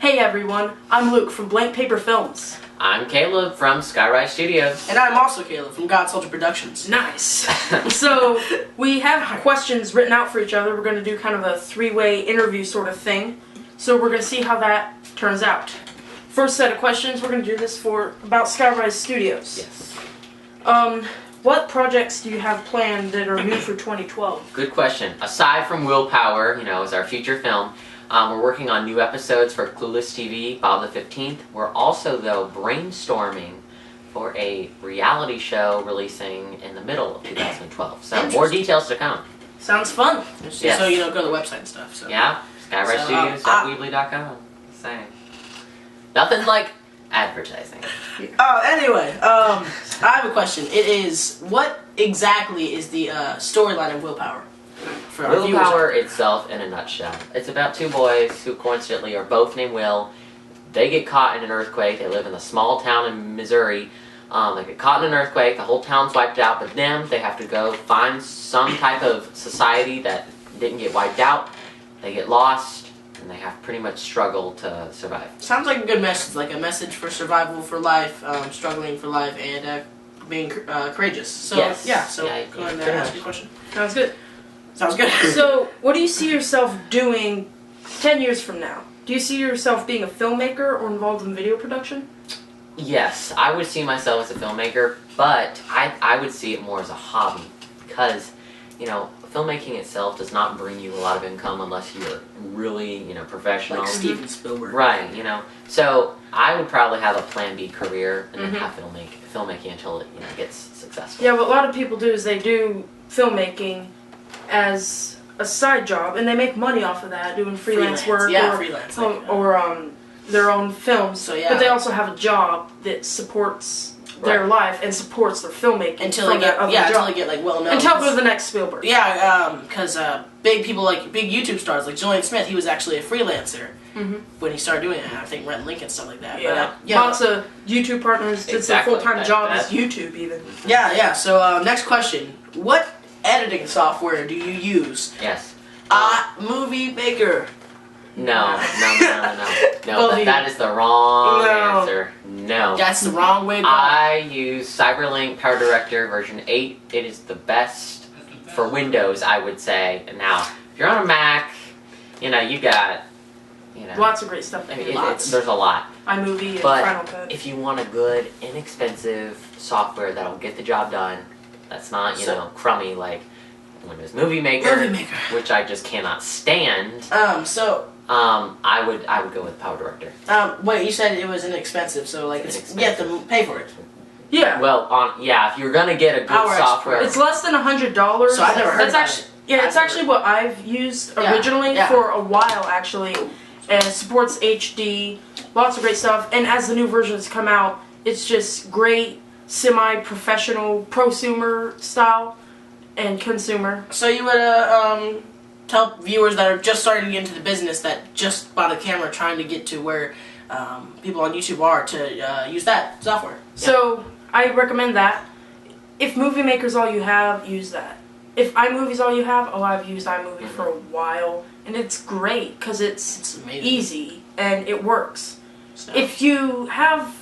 Hey everyone, I'm Luke from Blank Paper Films. I'm Caleb from SkyRise Studios. And I'm also Caleb from God's Soldier Productions. Nice. So, we have questions written out for each other. We're going to do kind of a three-way interview sort of thing. So we're going to see how that turns out. First set of questions, we're going to do this for about SkyRise Studios. Yes. What projects do you have planned that are new for 2012? Good question. Aside from Willpower, as our feature film, we're working on new episodes for Clueless TV, Bob the 15th. We're also, though, brainstorming for a reality show releasing in the middle of 2012. So more details to come. Sounds fun. Yes. So, go to the website and stuff. So. Yeah, SkyRiseStudios.weebly.com. Saying. Nothing like advertising. Anyway, I have a question. It is, what exactly is the storyline of Willpower? For our Willpower itself, in a nutshell. It's about two boys who coincidentally are both named Will. They get caught in an earthquake. They live in a small town in Missouri. They get caught in an earthquake. The whole town's wiped out, but they have to go find some type of society that didn't get wiped out. They get lost, and they have to pretty much struggle to survive. Sounds like a good message, like a message for survival for life, struggling for life, and being courageous. So, yes. Go ahead and ask your question. Sounds good. Sounds good. So, what do you see yourself doing 10 years from now? Do you see yourself being a filmmaker or involved in video production? Yes, I would see myself as a filmmaker, but I would see it more as a hobby because, filmmaking itself does not bring you a lot of income unless you're really, professional. Like Steven Spielberg. Right, So I would probably have a plan B career and then have filmmaking until it, gets successful. Yeah, what a lot of people do is they do filmmaking as a side job, and they make money off of that, doing freelance work or their own films. So, yeah. But they also have a job that supports their life and supports their filmmaking until they get well known. Until they're the next Spielberg. Yeah, because big people big YouTube stars like Julian Smith, he was actually a freelancer when he started doing it. I think Rhett Link and stuff like that. Yeah, but, lots of YouTube partners. It's a full-time job as YouTube even. Yeah. So next question: what editing software do you use? Yes. Movie Maker. No. That is the wrong answer. No. That's the wrong way to go. I use CyberLink Power Director version 8. It is the best for Windows, I would say. Now, if you're on a Mac, you got, lots of great stuff. There's a lot. iMovie and but Final Cut. If you want a good, inexpensive software that'll get the job done, that's not, crummy like Windows Movie Maker, which I just cannot stand. I would go with Power Director. Wait, you said it was inexpensive, so you have to pay for it. Yeah. Well, if you're gonna get a good software, it's less than $100. So I've never heard of it. Yeah, it's actually what I've used originally for a while actually, and it supports HD, lots of great stuff. And as the new versions come out, it's just great, semi-professional, prosumer style, and consumer. So you would tell viewers that are just starting to get into the business that just bought a camera trying to get to where people on YouTube are to use that software. So I recommend that. If Movie Maker's all you have, use that. If iMovie's all you have, I've used iMovie for a while, and it's great because it's easy and it works. So. If you have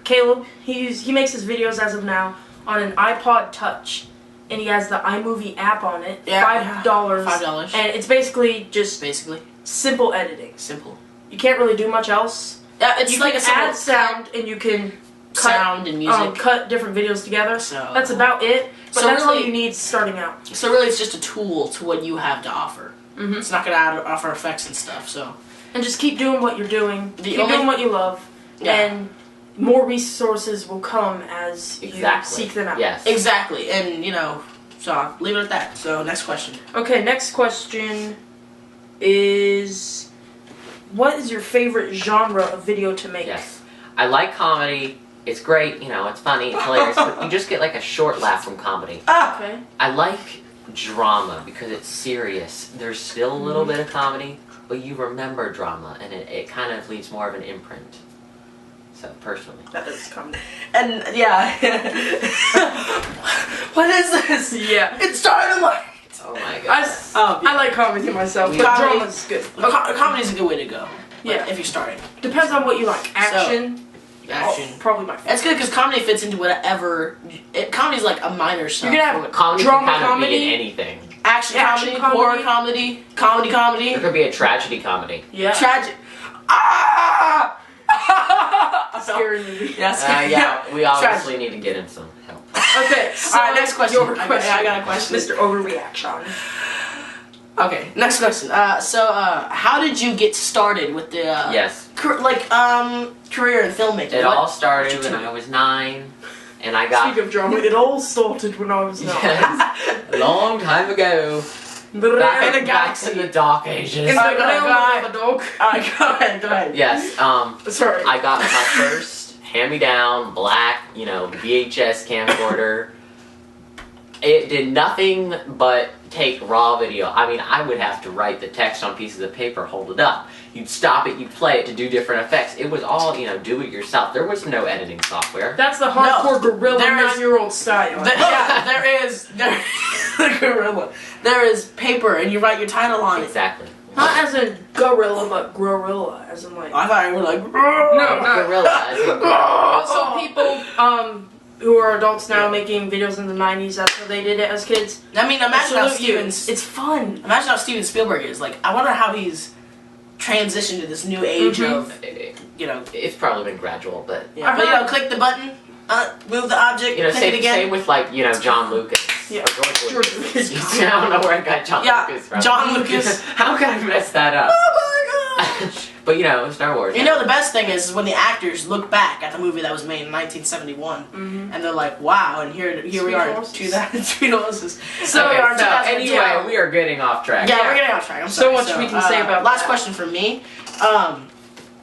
Caleb, he makes his videos as of now on an iPod Touch. And he has the iMovie app on it. $5. $5. And it's basically just simple editing. Simple. You can't really do much else. It's you like can add sound, and you can sound and music. Cut different videos together. So that's about it. But that's all you need starting out. So really, it's just a tool to what you have to offer. It's not going to offer effects and stuff. So. And just keep doing what you're doing. Keep doing what you love. Yeah. And more resources will come as you seek them out. Yes. Exactly. And, so I'll leave it at that. So, next question. Okay, next question is, what is your favorite genre of video to make? Yes. I like comedy. It's great, it's funny, it's hilarious, but you just get a short laugh from comedy. Okay. I like drama because it's serious. There's still a little bit of comedy, but you remember drama, and it kind of leaves more of an imprint. So, personally. That is comedy. And, what is this? Yeah. It started Oh my god. I like comedy myself, but drama's good. Comedy's a good way to go. But Yeah. if you're starting. Depends on what you like. Action. Action. Probably my favorite. That's good because comedy fits into whatever. Comedy's like a minor stuff. You're gonna have Comedy drama can kind of be comedy. in anything. action comedy, comedy. horror comedy. There could be a tragedy comedy. Yeah. Tragic. Ah! Scary movie. Yes. Yeah, we obviously need to get in some help. Okay. So All right, next question. Your question. I got a question. Mr. Overreaction. Okay, next question. How did you get started with the Yes. career in filmmaking? It What- all started when I was 9, and I got Speaking of drama, it all started when I was 9. yes, a long time ago. In the Back galaxy. in the dark ages. In the Alright, go realm ahead. of the dog. Alright, go ahead. Yes. Sorry. I got my first hand-me-down black, VHS camcorder. It did nothing but take raw video. I mean, I would have to write the text on pieces of paper, hold it up. You'd stop it, you'd play it to do different effects. It was all, do it yourself. There was no editing software. That's the hardcore gorilla there is- 9-year-old style. There is the gorilla. There is paper, and you write your title on it. Exactly. Not as in gorilla, but gorilla, as in like. I thought you were like. No, no. Gorilla. As in Also, people who are adults now making videos in the 90s, that's how they did it as kids. I mean, imagine how Salute you. Steven. It's fun. Imagine how Steven Spielberg is. Like, I wonder how he's transitioned to this new age of, It's probably been gradual, but yeah. But click the button, move the object, click same, it again. same with like John Lucas. Yeah. Or George George Lucas. Lucas. I don't know where I got John Lucas from. John Lucas. How could I mess that up? Oh my gosh! But Star Wars. The best thing is when the actors look back at the movie that was made in 1971, and they're like, "Wow!" And here we are in 2003 horses. So, we are in So 2010. anyway, we are getting off track. Yeah, we're getting off track. I'm So sorry. much we can say about last that. question from me.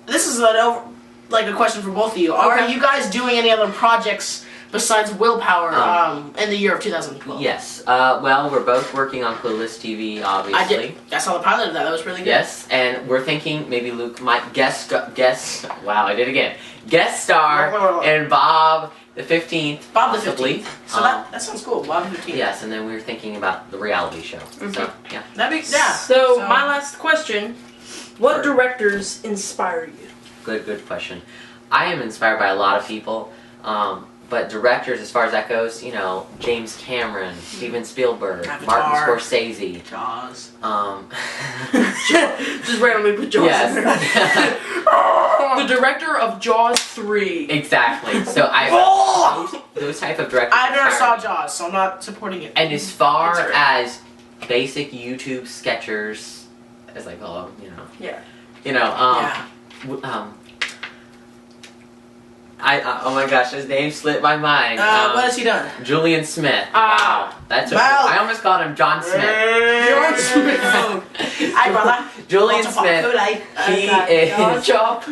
This is a question for both of you. Are Okay. you guys doing any other projects besides Willpower in the year of 2012? Yes. Well, we're both working on Clueless TV, obviously. I saw the pilot of that. That was really good. Yes, and we're thinking maybe Luke might guest. Wow, I did it again. Guest star in Bob the 15th. Bob the possibly. 15th. So that sounds cool. Bob the 15th. Yes, and then we were thinking about the reality show. So yeah. That'd be So, my last question: what directors inspire you? Good question. I am inspired by a lot of people, but directors, as far as that goes, James Cameron, Steven Spielberg, Avatar. Martin Scorsese. Jaws. Just randomly put Jaws in there. Yes. The director of Jaws 3. Exactly. So those type of directors. I never inspire saw me. Jaws, so I'm not supporting it. And as far It's great. as basic YouTube sketchers, as I call them, Yeah. Yeah. Oh my gosh, his name slipped my mind. What has he done? Julian Smith. Ah. That's Wow. I almost called him John Smith. John Smith. Hey, brother. Julian What's up, Smith. Kool-Aid? He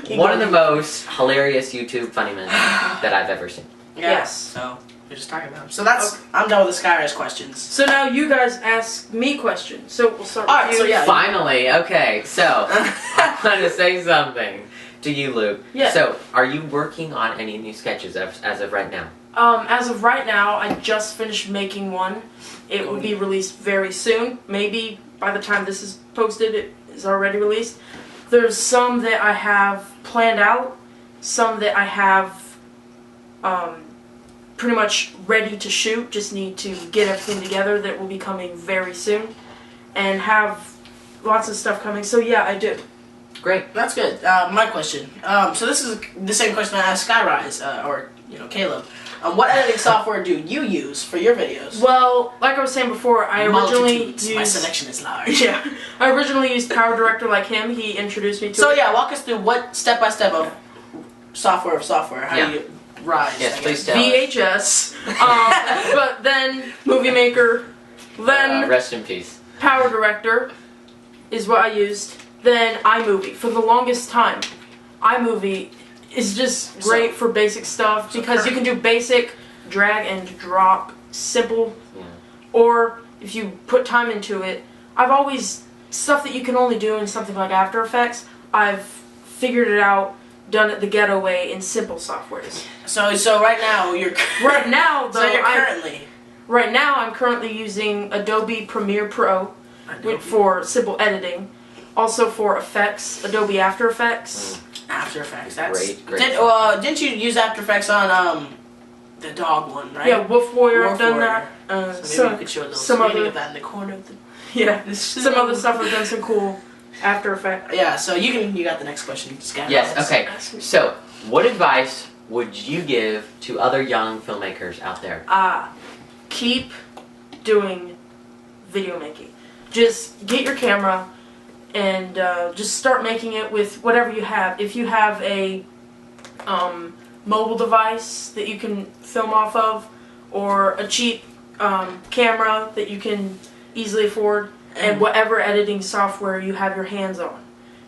is one of the most hilarious YouTube funny men that I've ever seen. Yeah. Yes. So we're just talking about him. So I'm done with the SkyRise questions. So now you guys ask me questions. So we'll start Alright, with you. so yeah. Finally, okay, so I want to say something to you, Luke. Yeah. So, are you working on any new sketches as of right now? As of right now, I just finished making one. It will be released very soon. Maybe by the time this is posted, it is already released. There's some that I have planned out, some that I have pretty much ready to shoot. Just need to get everything together. That will be coming very soon, and have lots of stuff coming. So yeah, I do. Great. That's good. My question. So this is the same question I asked SkyRise, or Caleb. What editing software do you use for your videos? Well, like I was saying before, I originally Multitudes. used... My selection is large. Yeah, I originally used Power Director like him. He introduced me to So it. yeah, walk us through what step by step of software. How Yeah. you rise. Yes, I please guess. tell VHS, but then Movie Maker, then rest in peace. Power Director is what I used. Then iMovie. For the longest time, iMovie is just great for basic stuff because you can do basic, drag and drop, simple, or if you put time into it. I've always, stuff that you can only do in something like After Effects, I've figured it out, done it the ghetto way in simple softwares. So right now you're Right now, though, so you're currently I'm currently using Adobe Premiere Pro for simple editing. Also for effects, Adobe After Effects. After Effects. That's great. Didn't you use After Effects on the dog one, right? Yeah, Wolf Warrior. Wolf I've done Warrior. that. So maybe you could show a little screening of that in the corner of the. Yeah, some other stuff. I've done some cool After Effects. Yeah. So you got the next question, Scott. Yes. Okay. So, what advice would you give to other young filmmakers out there? Keep doing video making. Just get your camera and just start making it with whatever you have. If you have a mobile device that you can film off of, or a cheap camera that you can easily afford, and whatever editing software you have your hands on.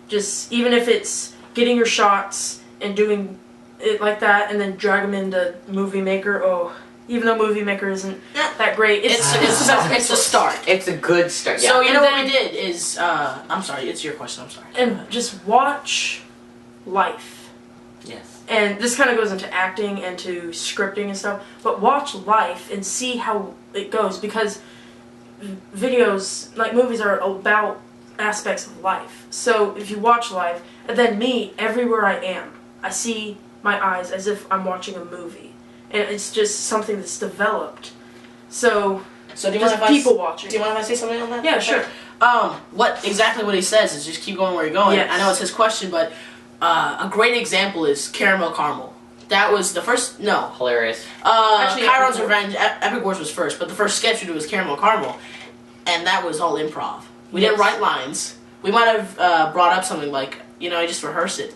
Just, even if it's getting your shots and doing it like that and then drag them into Movie Maker, even though Movie Maker isn't that great, it's a start. It's a good start. Yeah. So you know what we did is, I'm sorry, it's your question. I'm sorry. And just watch Life. Yes. And this kind of goes into acting and to scripting and stuff. But watch Life and see how it goes, because videos, like movies, are about aspects of life. So if you watch Life, and then me, everywhere I am, I see my eyes as if I'm watching a movie. And it's just something that's developed. So do you just mind people watching. Do you mind if I say something on that? Yeah, sure. What he says is just keep going where you're going. Yes. I know it's his question, but a great example is Carmel. That was the first. No. Hilarious. Actually, Chiron's Revenge, Epic Wars was first, but the first sketch we did was Carmel, and that was all improv. We didn't write lines. We might have brought up something like, I just rehearsed it.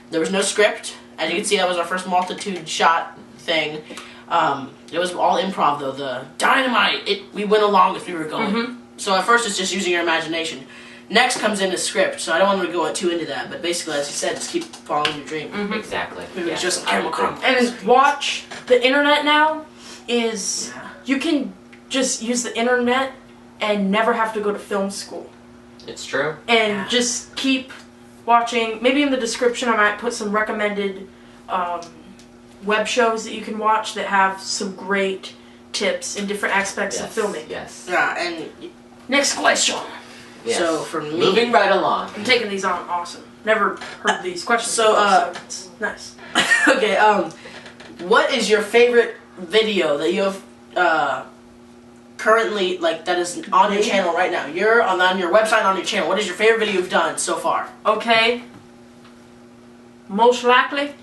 There was no script. As you can see, that was our first multitude shot thing. It was all improv, though. The dynamite, we went along as we were going. Mm-hmm. So at first it's just using your imagination. Next comes in the script, so I don't want to go too into that, but basically, as you said, just keep following your dream. Mm-hmm. Exactly. Maybe it's just Carmel. And watch, the internet now is, you can just use the internet and never have to go to film school. It's true. And just keep watching. Maybe in the description I might put some recommended web shows that you can watch that have some great tips in different aspects of filming. Yes. Yeah, and Next question. Yes. so for me, Moving right along. I'm taking these on awesome. Never heard these questions. So, before, so it's nice. okay, what is your favorite video that you have currently, that is on your channel right now? You're on your website, on your channel. What is your favorite video you've done so far? Okay. Most likely,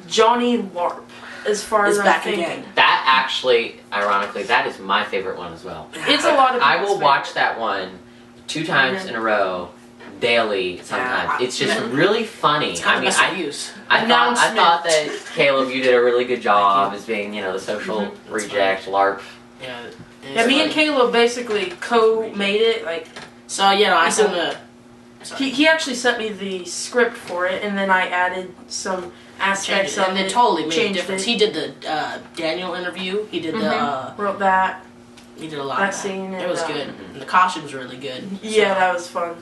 Johnny LARP. As far as I'm back thinking. again. That actually, ironically, that is my favorite one as well. It's a lot of I will people's watch that one 2 times in a row, daily sometimes. It's just really funny. It's kind of I thought that Caleb, you did a really good job as being, the social reject, LARP. Yeah, me and Caleb basically co-made it. So I sent the. He actually sent me the script for it, and then I added some aspects of it. And it totally made a changed difference. it. He did the Daniel interview. He did the. Wrote that. He did a lot. That of that. scene. It was good. And the costumes were really good. Yeah, that was fun.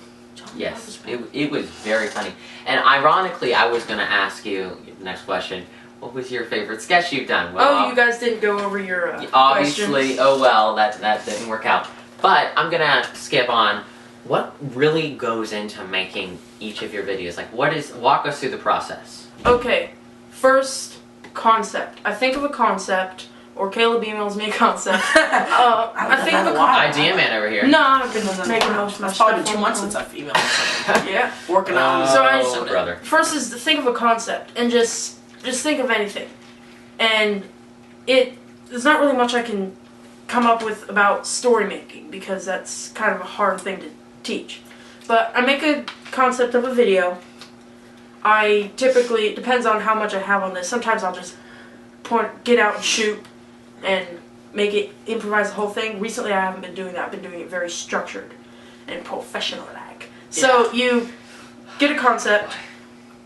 Yes, it was very funny. And ironically, I was going to ask you, the next question, what was your favorite sketch you've done? Well, you guys didn't go over your obviously, questions. oh well, that didn't work out. But I'm going to skip on. What really goes into making each of your videos? Walk us through the process. Okay, first, concept. I think of a concept, or Caleb emails me a concept. I think of a concept. Idea man over here. No, I've been making most of my It's probably stuff been 2 on months my since I've emailed something. Yeah. Working on. So brother. First is to think of a concept and just think of anything, and there's not really much I can come up with about story making because that's kind of a hard thing to teach. But I make a concept of a video. I typically, it depends on how much I have on this. Sometimes I'll just get out and shoot and improvise the whole thing. Recently I haven't been doing that. I've been doing it very structured and professional-like. So you get a concept.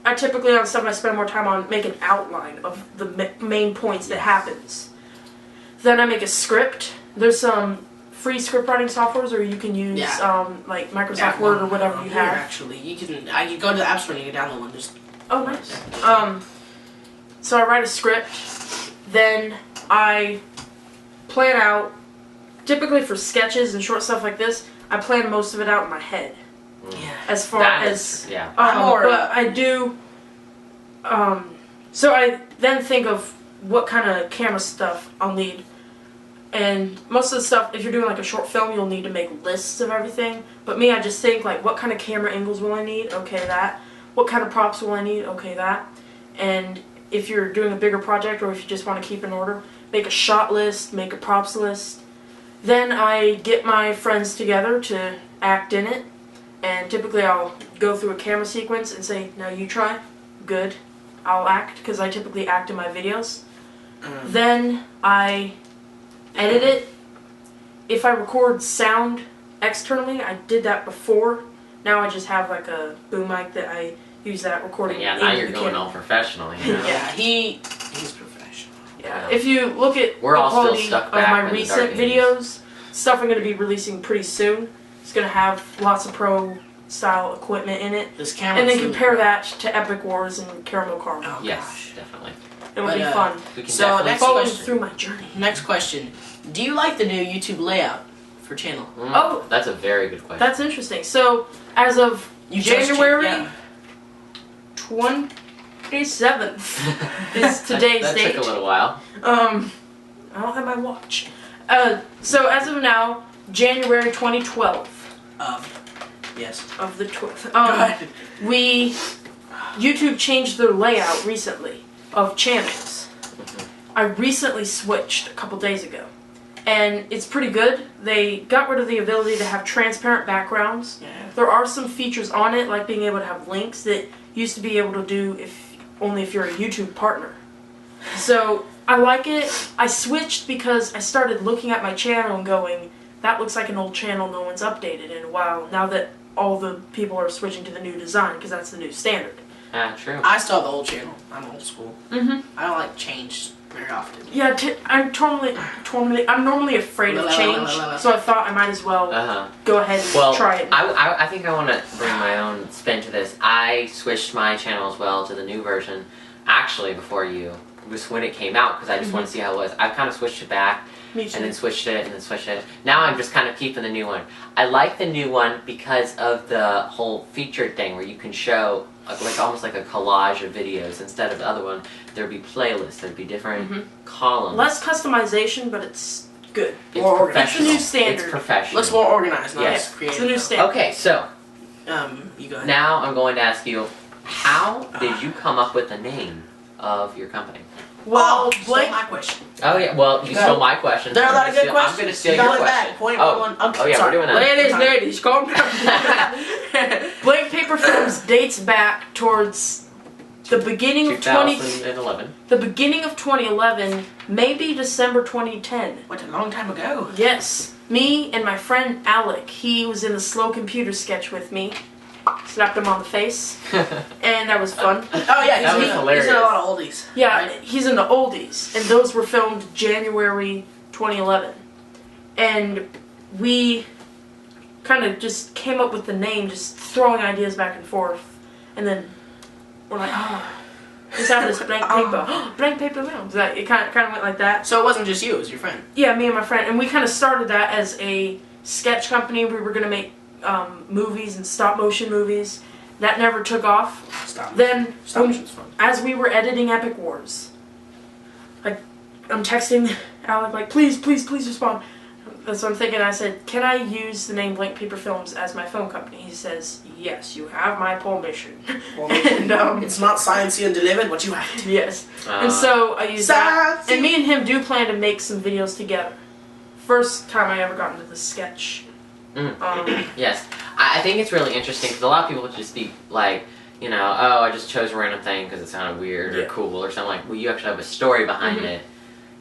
I typically, on stuff I spend more time on, make an outline of the main points that happens. Then I make a script. There's some free script writing softwares, or you can use like Microsoft Word or whatever you have. Actually, you can go to the App Store and you can download one. Oh, nice. So I write a script, then I plan out. Typically for sketches and short stuff like this, I plan most of it out in my head. as far as yeah. but I do. So I then think of what kind of camera stuff I'll need. And most of the stuff, if you're doing like a short film, you'll need to make lists of everything. But me, I just think like, what kind of camera angles will I need? Okay, that. What kind of props will I need? Okay, that. And if you're doing a bigger project, or if you just want to keep in order, make a shot list, make a props list. Then I get my friends together to act in it. And typically I'll go through a camera sequence and say, now you try. Good. I'll act, because I typically act in my videos. Then I edit it. If I record sound externally, I did that before. Now I just have like a boom mic that I use that recording. Yeah, now you're going all professional. You know? Yeah, he's professional. Yeah, if you look at We're the all still quality stuck of back my in the recent dark ages. videos, stuff I'm going to be releasing pretty soon. It's going to have lots of pro style equipment in it. This camera. And then compare that to Epic Wars and Carmel. Oh, Yes, gosh. definitely. It'll be fun. We can So definitely next Follow question. through my journey. Next question. Do you like the new YouTube layout for channel? Oh. That's a very good question. That's interesting. So, as of You just January yeah. 27th is today's that date. took a little while. I don't have my watch. So as of now, January 2012 Yes. of the 12th. Go ahead. YouTube changed their layout recently of channels. I recently switched a couple days ago, and it's pretty good. They got rid of the ability to have transparent backgrounds. Yeah. There are some features on it, like being able to have links that used to be able to do only if you're a YouTube partner. So I like it. I switched because I started looking at my channel and going, that looks like an old channel no one's updated in a while, now that all the people are switching to the new design, because that's the new standard. True. I still have the old channel. I'm old school. Mm-hmm. I don't like change very often. Yeah, I'm normally afraid of change, so I thought I might as well go ahead and try it. I think I want to bring my own spin to this. I switched my channel as well to the new version, actually before you, just when it came out, because I just wanted to see how it was. I kind of switched it back, Me too. and then switched it, and then switched it. Now I'm just kind of keeping the new one. I like the new one because of the whole featured thing where you can show like almost like a collage of videos. Instead of the other one, there'd be playlists, there'd be different columns. Less customization, but it's good. It's more professional. It's the new standard. It's professional. Looks more organized, not Yes. as creative. It's the new standard. Okay, so You go ahead. now I'm going to ask you, how did you come up with the name of your company? Well, stole Blake, my question. Oh yeah, well you Go stole my question. There are a lot of good I'm questions. going to steal You your got it question. back. Point oh. one. Oh yeah, Sorry. we're doing that. ladies, calm down. Blank Paper Films dates back towards the beginning of 2011. the beginning of 2011, maybe December 2010. What, a long time ago? Yes, me and my friend Alec. He was in the slow computer sketch with me. Slapped him on the face, and that was fun. Oh yeah, That was he's hilarious. in a lot of oldies. Yeah, right? he's in the oldies, and those were filmed January 2011. And we kind of just came up with the name, just throwing ideas back and forth, and then we're like, oh, let's have this blank paper, blank paper films. Like, it kind of went like that. So it wasn't just you; it was your friend. Yeah, me and my friend, and we kind of started that as a sketch company. We were gonna make movies and stop motion movies. That never took off. Stop. Then, Stop motion's fun. as we were editing Epic Wars, like, I'm texting Alec, like, please respond. That's what I'm thinking. I said, can I use the name Blank Paper Films as my phone company? He says, yes, you have my permission. And, It's not science and delivered what you had. yes. And so I used that. Science. And me and him do plan to make some videos together. First time I ever got into the sketch. Yes, I think it's really interesting because a lot of people would just be like, you know, oh, I just chose a random thing because it sounded weird or cool or something. Like, well, you actually have a story behind it,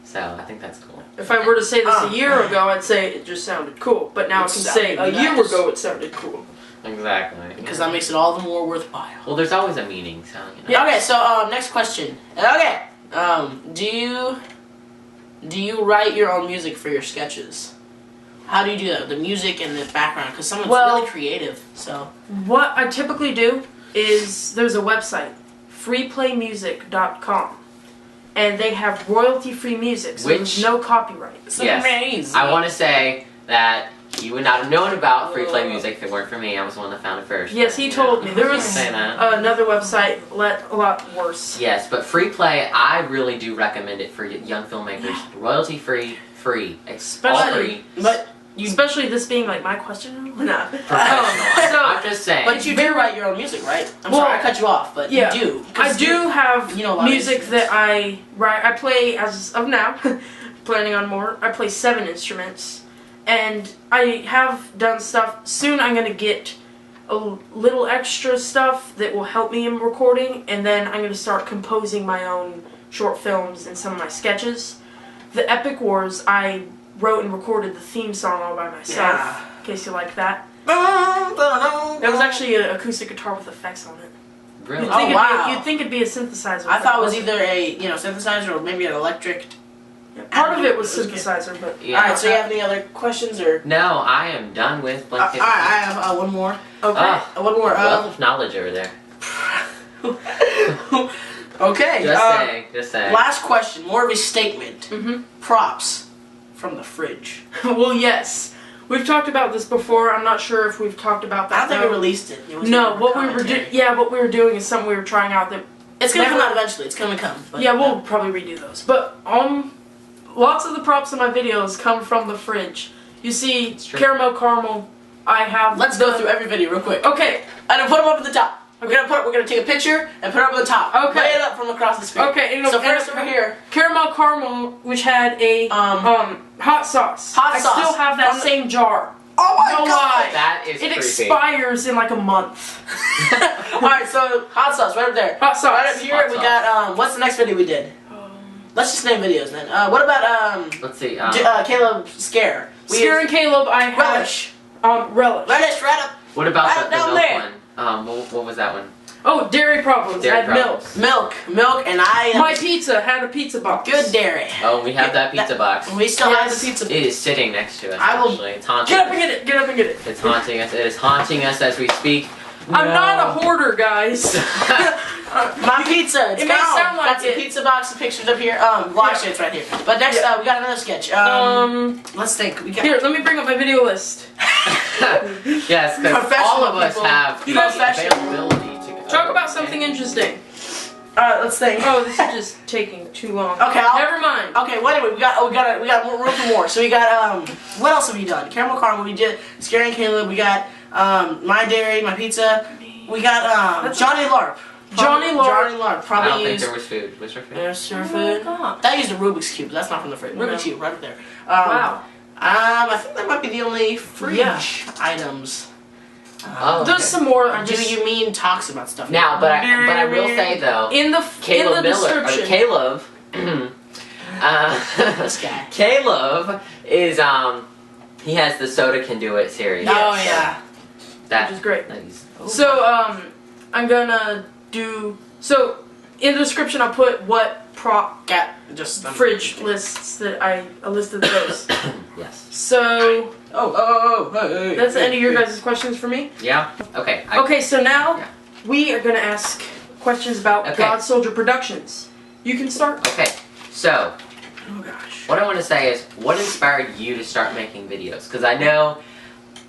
so I think that's cool. If I were to say this a year ago, I'd say it just sounded cool. But now I It can say a sounded year nice. ago it sounded cool. Exactly. Because that makes it all the more worthwhile. Well, there's always a meaning, so you know. Yeah. Okay. So next question. Okay. Do you write your own music for your sketches? How do you do that? The music and the background, because someone's really creative. So What I typically do is there's a website, freeplaymusic.com, and they have royalty-free music, so there's no copyright. Yes. I want to say that you would not have known about free play music if it weren't for me. I was the one that found it first. Yes, he told me. There was Saying that. another website a lot worse. Yes, but free play, I really do recommend it for young filmmakers. Royalty free, Especially, but especially this being like my question. No. Professional. I'm just saying. But you do write your own music, right? I'm Well, sorry, I cut you off, but yeah, you do. I do have you know, a lot of music instruments. that I write. I play as of now. Planning on more. I play 7 instruments, and I have done stuff. Soon I'm gonna get a little extra stuff that will help me in recording, and then I'm gonna start composing my own short films and some of my sketches. The Epic Wars, I wrote and recorded the theme song all by myself. Yeah. In case you like that. That was actually an acoustic guitar with effects on it. Really? You'd think it'd be a synthesizer. I thought it was wasn't. either a synthesizer or maybe an electric. Yeah, part of it was Okay. synthesizer, but Yeah. All right, so you have any other questions or? No, I am done with All blank right, I have one more. okay. One more. wealth of knowledge over there. Okay. Just saying. Last question, more of a statement. Mhm. Props from the fridge. Well, yes. We've talked about this before. I'm not sure if we've talked about I that. don't think though. we released it. It was No, more what we were commentary. what we were doing is something we were trying out that. It's gonna never- come out eventually. It's gonna come. But Yeah, we'll probably redo those. But lots of the props in my videos come from the fridge. You see, It's true. caramel. I have. Let's go through every video real quick. Okay. And then put them up at the top. We're gonna take a picture and put it up at the top. Okay. Lay it up from across the screen. Okay. So first over here, Caramel, which had a hot sauce. Hot sauce. I still have that From the- same jar. oh my No god! lie. That is It creepy. expires in like a month. All right, so hot sauce right up there. Hot sauce. Right up here, Hot we sauce. got what's the next video we did? Let's just name videos then. What about Let's see. Caleb Scare? Scare and Caleb, I have Relish. relish. Relish right up. What about right the down milk there. one? What was that one? Oh, dairy problems. Dairy I had problems. milk. Milk, and I. My pizza had a pizza box. Good dairy. Oh, we have that pizza box. We still have Yes. the pizza. It is sitting next to us. I will- Actually, it's haunting. Get up and get it. Get up and get it. It's haunting us. It is haunting us as we speak. I'm not a hoarder, guys. My pizza. It's It may gone. sound like got some it. pizza box pictures up here. Well, actually, it's right here. But next, we got another sketch. Let's think. We got. Here, let me bring up my video list. Yes, because Professional all of us people. have the Professional. availability to Talk about something interesting. Let's think. Oh, this is just taking too long. Okay, Never mind. Okay, well, anyway, we got more room for more. So we got what else have we done? Caramel, we did Scary and Caleb. We got my dairy, my pizza. We got Johnny Larp. Johnny Larp. Johnny Larp. I don't Probably think used. there was food. Was there food? There's your Oh food. my God. That used a Rubik's cube. That's not from the fridge. No. Rubik's cube, right up there. Wow. I think that might be the only fridge Yeah. items. Oh, There's okay. some more. I Do just you mean talks about stuff? Now, but I will say though, in the Caleb in the Miller, or description. Caleb, This guy. Caleb is he has the soda can do it series. Oh yeah. That Which is great. that is- So I'm gonna do in the description. I'll put what prop Got just fridge lists that I listed those. yes. So Oh. that's the end of your guys' questions for me. Yeah. Okay. Okay, so now Yeah. we are gonna ask questions about Okay. God Soldier Productions. You can start. Okay. So Oh gosh. what I want to say is, what inspired you to start making videos? Because I know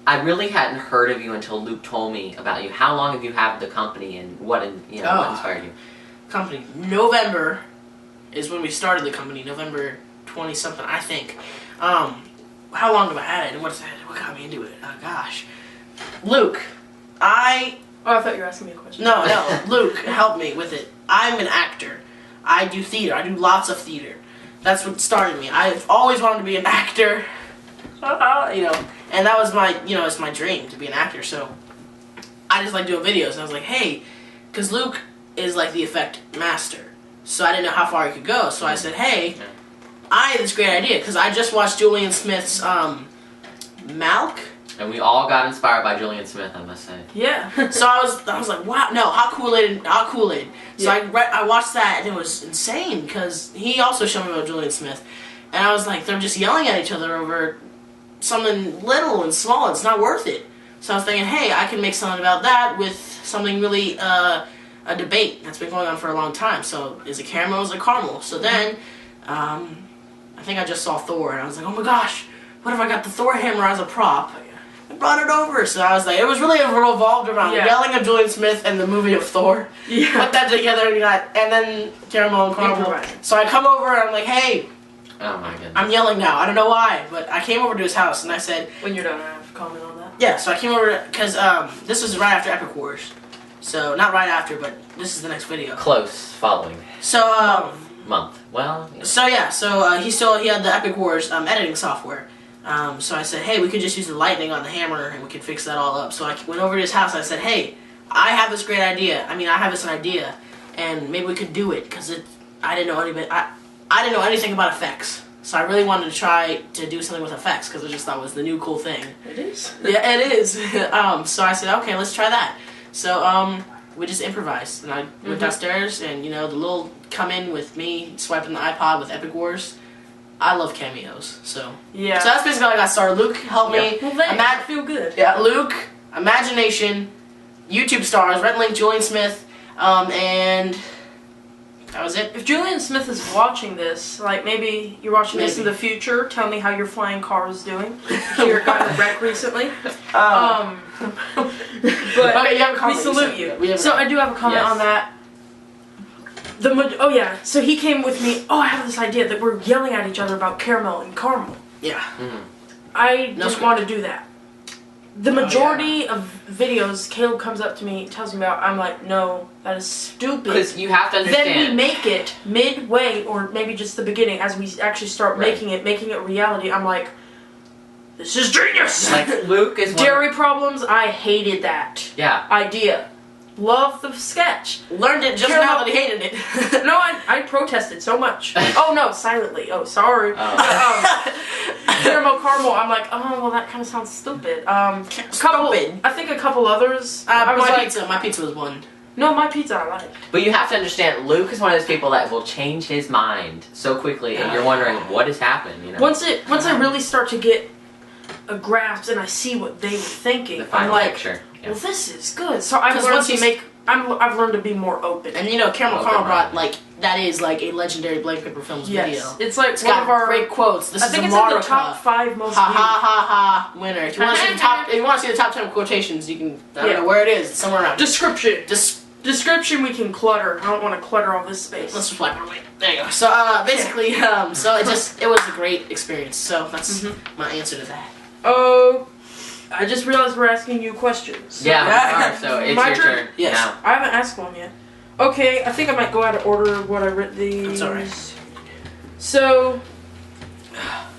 I really hadn't heard of you until Luke told me about you. How long have you had the company, and what what inspired you? Company. November is when we started the company. November 20 something, I think. How long have I had it? And what got me into it? Oh gosh. Luke, Oh, I thought you were asking me a question. No, Luke, help me with it. I'm an actor. I do theater. I do lots of theater. That's what started me. I've always wanted to be an actor. And that was my, it's my dream to be an actor. So I just like doing videos. And I was like, hey, because Luke is like the effect master. So I didn't know how far he could go. So I said, hey, I had this great idea because I just watched Julian Smith's Malk. And we all got inspired by Julian Smith, I must say. Yeah. So I was like, wow, no, how Kool-Aid. So I watched that and it was insane because he also showed me about Julian Smith, and I was like, they're just yelling at each other over something little and small. It's not worth it. So I was thinking, hey, I can make something about that with something really a debate that's been going on for a long time. So is it caramel? Is it caramel? So then, I think I just saw Thor and I was like, oh my gosh, what if I got the Thor hammer as a prop? I brought it over, so I was like, it was really revolved around yelling of Julian Smith and the movie of Thor. Yeah. Put that together and then Carmel and Carmel. So I come over and I'm like, hey. Oh my goodness. I'm yelling now. I don't know why, but I came over to his house and I said. When you're done, I have to comment on that. Yeah, so I came over because this was right after Epic Wars. So not right after, but this is the next video. Close following. So month. Well. Yeah. So yeah, so he had the Epic Wars editing software. So I said, hey, we could just use the lightning on the hammer and we could fix that all up. So I went over to his house and I said, hey, I have this great idea. I have this idea, and maybe we could do it because I didn't know anything about effects. So I really wanted to try to do something with effects because I just thought it was the new cool thing. It is. Yeah, it is. So I said, okay, let's try that. So we just improvised, and I went downstairs, and the little come in with me swiping the iPod with Epic Wars. I love cameos, so yeah. So that's basically how I got started. Luke helped me. Well, I feel good. Yeah, Luke, Imagination, YouTube stars, Red Link, Julian Smith, and that was it. If Julian Smith is watching this, like maybe you're watching this in the future, tell me how your flying car is doing. You're kind of wrecked recently. But okay, you have a comment. We salute you. So I do have a comment on that. So he came with me. Oh, I have this idea that we're yelling at each other about Carmel and Carmel. Yeah. I didn't want to do that. The majority of videos, Caleb comes up to me, tells me about. I'm like, no, that is stupid. Because you have to understand. Then we make it midway, or maybe just the beginning, as we actually start making it reality. I'm like, this is genius. Like Luke is dairy problems. I hated that. Yeah. Idea. Love the sketch. Learned it just now that he hated it. No, I protested so much. Oh no, silently. Oh, sorry. Caramel Carmel. I'm like, oh well, that kind of sounds stupid. Stupid. I think a couple others. I was my pizza was one. No, my pizza I like. But you have to understand, Luke is one of those people that will change his mind so quickly, and you're wondering what has happened. Once I really start to get a grasp and I see what they were thinking, I'm like, picture. Well, this is good. So I've learned to be more open. And Caramel Carmel brought that is like a legendary Blank Paper Films video. It's like it's got great quotes. This I is think a it's in the top 5 most ha ha ha ha winner. If you want to see the top 10 quotations, you can. I don't know where it is. It's somewhere around. Description. Description we can clutter. I don't want to clutter all this space. Let's just wipe it away. There you go. So basically, so it was a great experience. So that's my answer to that. Oh. I just realized we're asking you questions. Yeah, we are, so it's your turn. Yes. Now. I haven't asked one yet. Okay, I think I might go out of order what I wrote these. That's alright. So,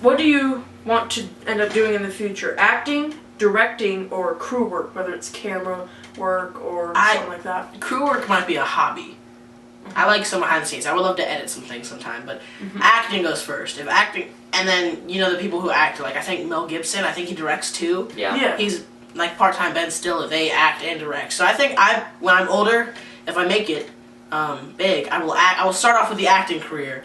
what do you want to end up doing in the future? Acting, directing, or crew work? Whether it's camera work or something like that. Crew work might be a hobby. I like some behind the scenes. I would love to edit some things sometime, but acting goes first. If acting, and then the people who act, like I think Mel Gibson, I think he directs too. Yeah. He's like part-time Ben Stiller. They act and direct. So I think when I'm older, if I make it big, I will act. I will start off with the acting career,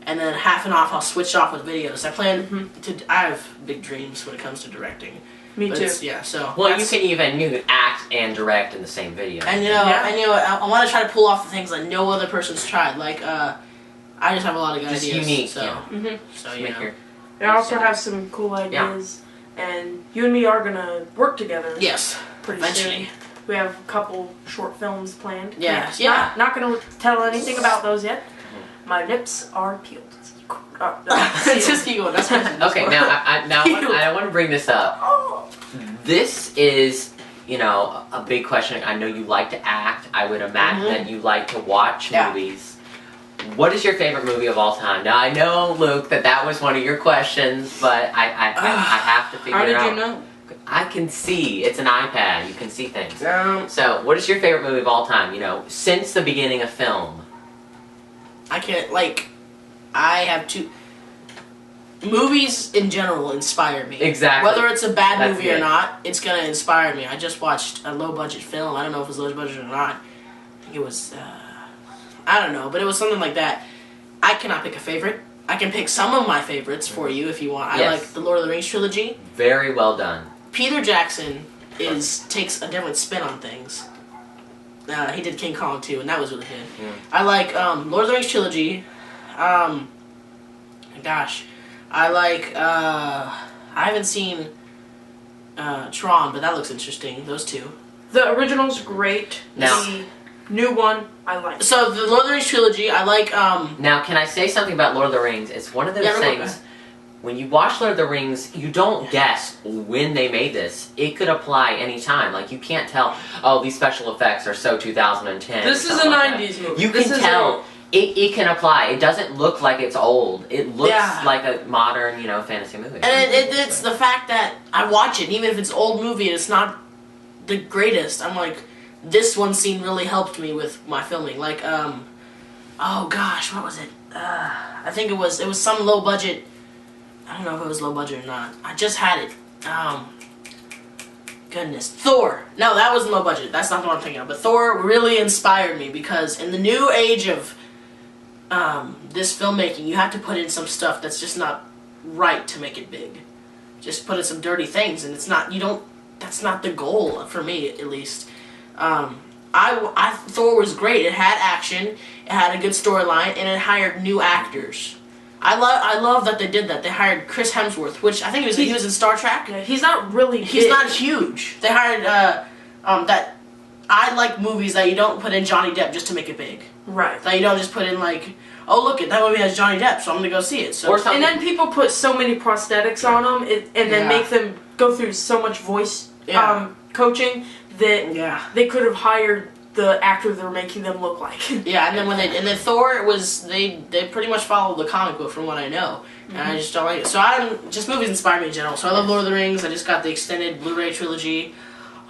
and then half and off I'll switch off with videos. I plan to. I have big dreams when it comes to directing. Me too. Yeah. So. Well, you can act and direct in the same video. And I want to try to pull off the things that no other person's tried. Like I just have a lot of good ideas. Unique. So. Yeah. So I also have some cool ideas, and you and me are gonna work together. Yes. Pretty eventually. soon. We have a couple short films planned. Yeah. Not gonna tell anything about those yet. My lips are peeled. Just keep going. That's okay. Now I want to bring this up. This is a big question. I know you like to act. I would imagine that you like to watch movies. What is your favorite movie of all time? Now I know, Luke, that was one of your questions, but I have to figure it out. How did you know? I can see. It's an iPad. You can see things. So, what is your favorite movie of all time? Since the beginning of film. I can't I have two. Movies in general inspire me. Exactly. Whether it's a bad movie or not, it's gonna inspire me. I just watched a low budget film. I don't know if it was low budget or not. I think it was. I don't know, but it was something like that. I cannot pick a favorite. I can pick some of my favorites for you if you want. I like the Lord of the Rings trilogy. Very well done. Peter Jackson takes a different spin on things. He did King Kong too, and that was really good. I like Lord of the Rings trilogy. I like I haven't seen Tron, but that looks interesting. Those two. The original's great. Now- The new one, I like. So the Lord of the Rings trilogy, I like. Now, can I say something about Lord of the Rings? It's one of those Yeah, real quick, things. When you watch Lord of the Rings, you don't guess when they made this. It could apply any time. Like, you can't tell, oh, these special effects are so 2010. This is a 90s movie. You This can is tell. It can apply. It doesn't look like it's old. It looks Yeah. like a modern, fantasy movie. And it's the fact that I watch it, even if it's old movie and it's not the greatest. I'm like, this one scene really helped me with my filming. Like, oh gosh, what was it? I think it was some low budget. I don't know if it was low budget or not. I just had it. Goodness, Thor. No, that wasn't low budget. That's not the one I'm thinking of. But Thor really inspired me because in the new age of this filmmaking, you have to put in some stuff that's just not right to make it big. Just put in some dirty things, and it's not. That's not the goal for me, at least. Thor was great. It had action, it had a good storyline, and it hired new actors. I love that they did that. They hired Chris Hemsworth, which I think he was in Star Trek. Yeah, he's not really He's big. not huge. They hired that. I like movies that you don't put in Johnny Depp just to make it big. Right. That you don't just put in like, oh look, that movie has Johnny Depp, so I'm gonna go see it. So Or something. And then people put so many prosthetics on them, and then Yeah. make them go through so much voice Yeah. coaching that yeah. they could have hired the actor they're making them look like. Yeah, and then Thor was they pretty much followed the comic book from what I know, and I just don't like it. So just movies inspire me in general. So I love Lord of the Rings. I just got the extended Blu-ray trilogy.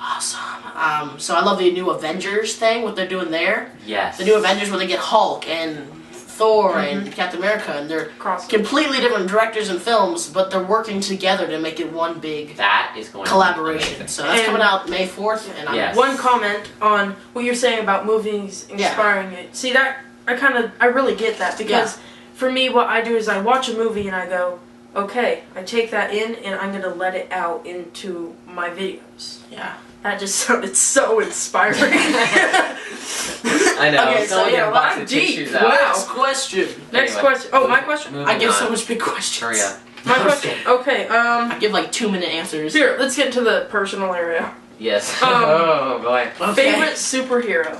Awesome. So I love the new Avengers thing. What they're doing there. Yes. The new Avengers where they get Hulk and Thor and Captain America, and they're Crossover. completely different directors and films, but they're working together to make it one big That is going to collaboration. be amazing. So that's And- coming out May 4th, and I'm Yes. One comment on what you're saying about movies inspiring it. See, that I really get that, because for me, what I do is I watch a movie and I go, okay, I take that in and I'm gonna let it out into my videos. yeah. That just sounded so inspiring. I know. Okay, It's so only yeah, a box wow, of deep. tissues out. Wow. Next question. Next Anyway, question. Oh, my question? moving I give on. so much big questions. Hurry up. My question. Okay, I give like 2-minute answers. here, let's get into the personal area. Yes. Oh, boy. Okay. Favorite superhero?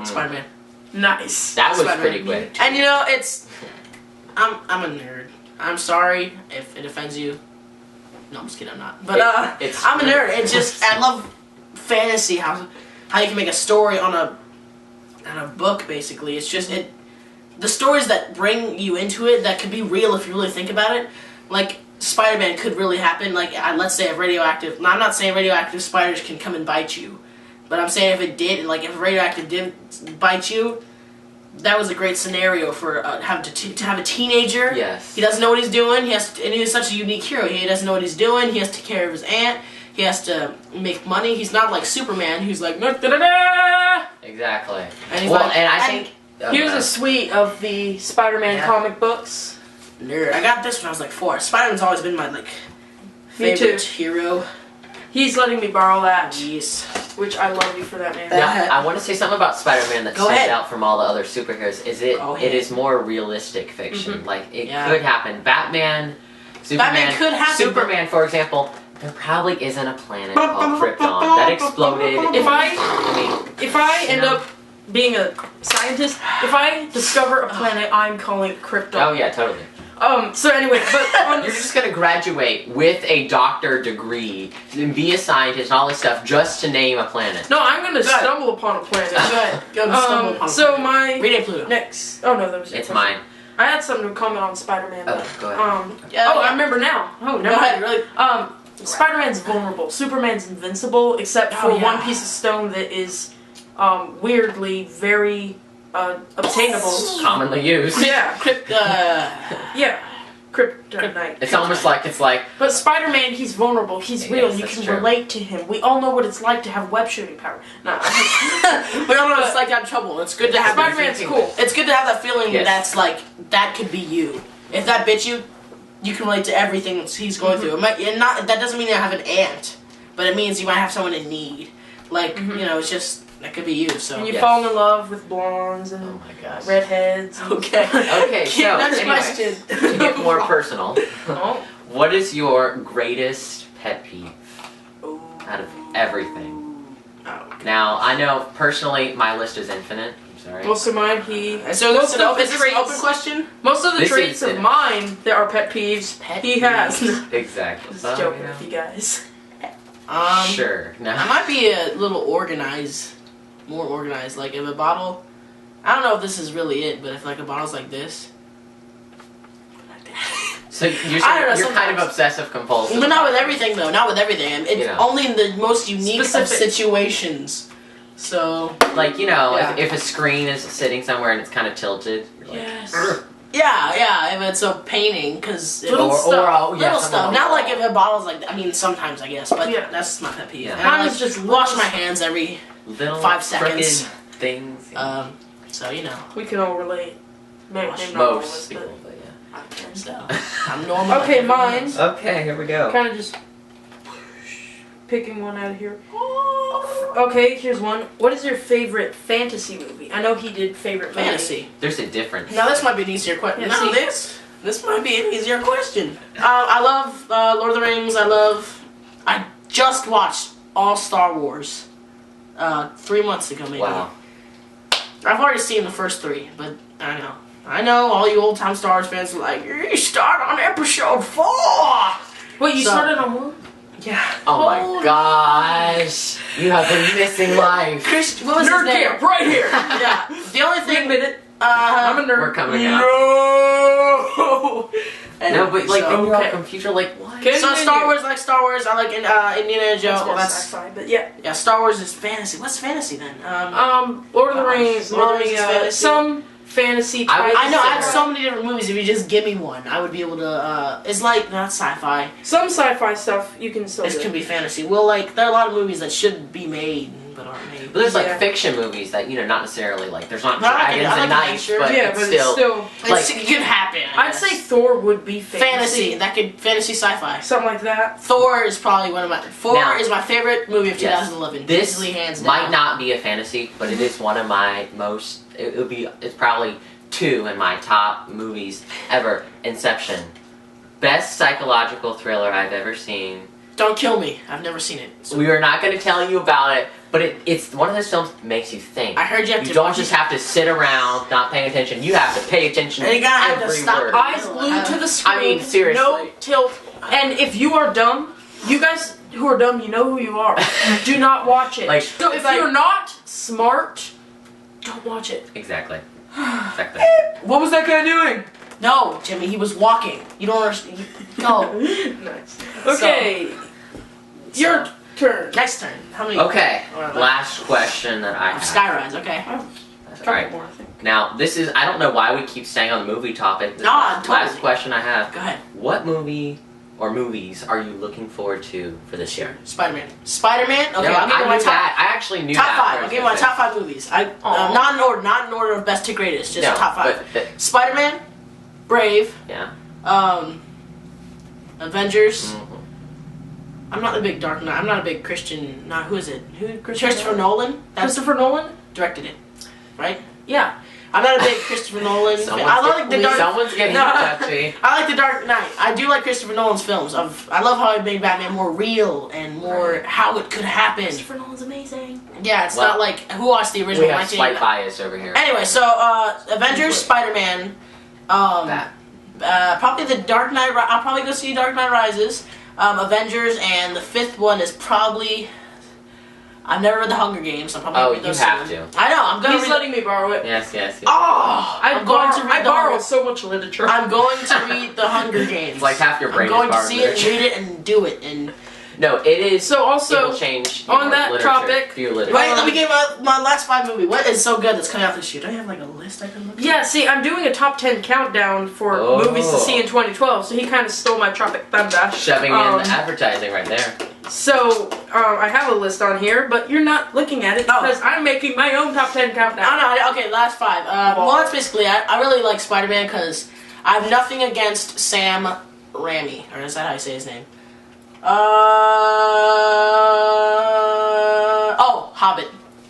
Spider-Man. Nice. That was Spider-Man. pretty quick. And I'm a nerd. I'm sorry if it offends you. No, I'm just kidding. I'm not. But It's I'm a nerd. It's just I love fantasy. How you can make a story on a book. Basically, it's just the stories that bring you into it that could be real if you really think about it. Like Spider-Man could really happen. Like let's say if radioactive. No, I'm not saying radioactive spiders can come and bite you, but I'm saying if it did, like if radioactive did bite you, that was a great scenario for to have a teenager. Yes. He doesn't know what he's doing. And he's such a unique hero. He doesn't know what he's doing. He has to take care of his aunt. He has to make money. He's not like Superman, who's like da-da-da! Exactly. And he's Well, like, and I think Here's a suite of the Spider-Man Yeah. comic books. nerd. I got this when I was like 4. Spider-Man's always been my Me favorite too. hero. He's letting me borrow that, Jeez. which I love you for that, man. Now, I want to say something about Spider-Man that Go stands ahead. out from all the other superheroes. Go It ahead. is more realistic fiction. Like it Yeah. could happen. Batman, Superman, Batman could happen, Superman, for example. There probably isn't a planet called Krypton that exploded. If mean, If I end Yeah. up being a scientist, if I discover a planet, I'm calling it Krypton. oh yeah, totally. So anyway, but on You're just gonna graduate with a doctor degree and be a scientist and all this stuff just to name a planet. no, I'm gonna Good. stumble upon a planet. Go stumble upon So it. my Read Pluto. next. Oh no, that was your It's question. mine. I had something to comment on Spider-Man. Oh, but, go ahead. Yeah, I yeah. remember now. Oh, Go never ahead. mind. Really. Spider-Man's vulnerable. Superman's invincible, except for yeah. one piece of stone that is weirdly very obtainable. Commonly used. Yeah, yeah, kryptonite. It's almost like But Spider-Man, he's vulnerable. He's Yes, real. You that's can true. relate to him. We all know what it's like to have web shooting power. No, We all know what it's like to have trouble. It's good to have that Spider-Man's feeling. cool. It's good to have that feeling Yes. that's like that could be you. If that bit you, you can relate to everything he's going through. It might, and not that doesn't mean you have an aunt, but it means you might have someone in need. Like you know, it's just that could be you. So and you Yes. fall in love with blondes oh and my gosh. redheads. okay. Okay, so Next anyway, question. to get more personal, Oh, What is your greatest pet peeve Ooh. out of everything? Oh, okay. Now, I know personally my list is infinite. I'm sorry. Most of mine, So most is of the this an traits, open question? most of the This traits is of it. mine that are pet peeves, Pet he has. Exactly. Just Well, joking you know. with you guys. Sure. No. I might be a little organized, more organized. Like if a bottle, I don't know if this is really it, but if like a bottle's like this, like that. So you're, I don't know, kind of sometimes. obsessive compulsive. But not with everything though. Not with everything. It's You know. only in the most unique Specific. of situations. So Like, you know, Yeah. if a screen is sitting somewhere and it's kind of tilted. You're like, Yes. "Ugh." yeah. If it's a painting, because Little stuff. yeah, little something stuff. on Not the like wall. if a bottle's like. I mean, sometimes I guess, but Yeah. that's my pet peeve. Yeah. And I Mine like is just wash little my hands every. little 5 seconds. crooked things. So you know. We can all relate. Maybe Most not all of us, Most people, but but yeah. I can. So I'm normal. like Okay, everyone mine. else. Okay, here we go. Kind of just picking one out of here. Okay, here's one. What is your favorite fantasy movie? I know he did favorite movie. Fantasy. There's a difference. Now this might be an easier question. Yeah, Now see? this might be an easier question. I love Lord of the Rings. I just watched all Star Wars 3 months ago, maybe. Wow. I've already seen the first 3, but I know all you old time Star Wars fans are like, you start on episode 4. Wait, you So- started on one? Yeah. Oh my Holy- gosh. You have been missing life. Chris, what was his Nerd name? camp, right here. Yeah. The only We thing. admit it. I'm a nerd. We're coming out. No. No, but like so, in your okay. computer, like what? Can- So Star Wars, like Star Wars. I like Indiana Jones. That's Well, more that's sci-fi, but yeah. yeah. Star Wars is fantasy. What's fantasy then? Lord of the Rings, Lord of the Rings is fantasy. some fantasy I would- type. I know. I have Sarah. so many different movies. If you just give me one, I would be able to. It's like not sci-fi. Some sci-fi stuff you can still This do. can be fantasy. Well, like there are a lot of movies that should be made but aren't made. But there's like Yeah. fiction movies that, you know, not necessarily like there's not No, I like dragons it. and I like knights, nature. but Yeah, it's but still, it's still It's, like- it could happen. I I'd guess. say Thor would be fantasy. That could fantasy sci-fi. something like that. Thor is probably one of my. Thor Now- is my favorite movie of Yes. 2011. This Easily hands might down. not be a fantasy, but it is one of my most. It's probably 2 in my top movies ever. Inception, best psychological thriller I've ever seen. Don't kill me. I've never seen it. So We are not going to tell you about it, but it's one of those films that makes you think. I heard you have You to. don't watch just it. have to sit around not paying attention. You have to pay attention And to you gotta have to every stop word. it. Eyes glued to the screen. I mean, seriously. No tilt. And if you are dumb, you guys who are dumb, you know who you are. Do not watch it. Like- so if like- you're not smart, don't watch it. Exactly. Exactly. What was that guy doing? No, Jimmy, he was walking. You don't understand. No. Nice. Okay. Your turn. Next turn. How many? Okay. Alright, Last question that I have. SkyRise. Okay. All right. More, I think. Now, this is, I don't know why we keep staying on the movie topic. No, Last totally. question I have. Go ahead. What movie or movies are you looking forward to for this year? Spider-Man. Spider-Man. Okay, No, I'll give I you my knew top. that. I actually knew Top that. five. I'll give you my top 5 movies. Aw. Not in order. Not in order of best to greatest. Just No, top 5. but Spider-Man. Brave. yeah. Avengers. Mhm. I'm not a big Dark Knight. I'm not a big Christian. Not who is it? Who? Christopher Christopher Nolan. That's Christopher Nolan? directed it, right? Yeah. I'm not a big Christopher Nolan. fan. I like the Dark. Someone's getting No. touchy. I like the Dark Knight. I do like Christopher Nolan's films. I love how he made Batman more real and more how it could happen. Christopher Nolan's amazing. Yeah, it's Well, not like who watched the We original have slight 1989. bias over here. Anyway, so Avengers, Spider-Man, That. probably the Dark Knight. I'll probably go see Dark Knight Rises, Avengers, and the 5th one is probably. I've never read the Hunger Games. So I'll probably Oh, read those you have soon. to. I know. I'm gonna He's read. letting me borrow it. Yes, yes, yes. Oh, I'm going to read I the borrow Hunger. so much literature. I'm going to read the Hunger Games. It's like half your brain I'm going is to borrowed see it, and literature. read it, and do it. And No, it is. So also, it will change on your that literature, topic- your literature. wait, let me give my last 5 movie. What is so good that's coming out this year? Do I have like a list I can look at? yeah, see, I'm doing a top 10 countdown for Oh. movies to see in 2012, so he kind of stole my Tropic Thunder. Shoving in the advertising right there. So, I have a list on here, but you're not looking at it Oh. because I'm making my own top 10 countdown. No, okay, last 5. Well, that's basically, I really like Spider-Man because I have nothing against Sam Raimi. Or is that how you say his name? Oh, Hobbit.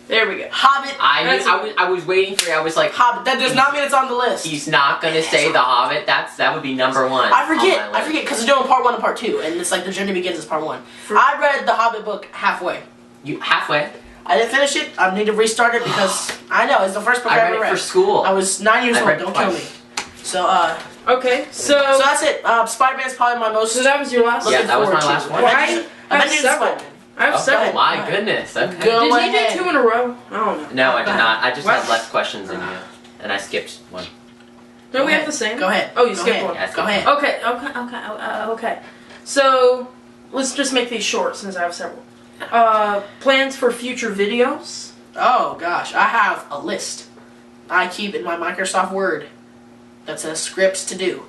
There we go. Hobbit. I was waiting for you. I was like, Hobbit. That does not mean it's on the list. he's not gonna say The Hobbit. That would be number one. I forget because they're doing part 1 and part 2, and it's like The Journey Begins is part 1. I read the Hobbit book halfway. You halfway? I didn't finish it. I need to restart it because I know it's the first book I ever read read. it for school. I was 9 years I old. read Don't twice. kill me. So Okay, so that's it. Spider-Man's probably my most. so that was your last. Yeah, one? that was my last one. Well, I have Avengers seven. Spider-Man. I have Oh, seven. my goodness. Okay. Go Did ahead. you do 2 in a row? I don't know. No, I did not. I just What? had less questions than you, and I skipped one. No, Go we ahead. have the same. Go ahead. Oh, you Go skipped ahead. one. Yeah, I skipped Go ahead. Okay. So let's just make these short since I have several. Plans for future videos. Oh gosh, I have a list. I keep in my Microsoft Word that says scripts to do.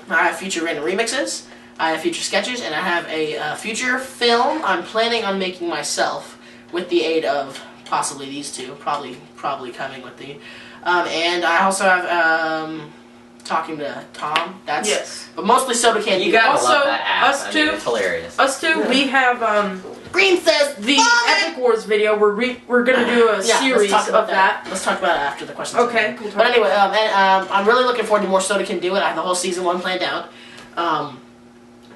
I have future random remixes. I have future sketches, and I have a future film I'm planning on making myself with the aid of possibly these two. Probably coming with the. And I also have talking to Tom. That's Yes. but mostly Soda Candy. You gotta Also, love that app. us I two- mean, it's hilarious. Us two, we have Green says the vomit! Epic Wars video. We're gonna do a Yeah, series let's talk about of that. Let's talk about it after the questions. Okay. We'll talk But anyway, I'm really looking forward to more Soda Can Do It. I have the whole season 1 planned out.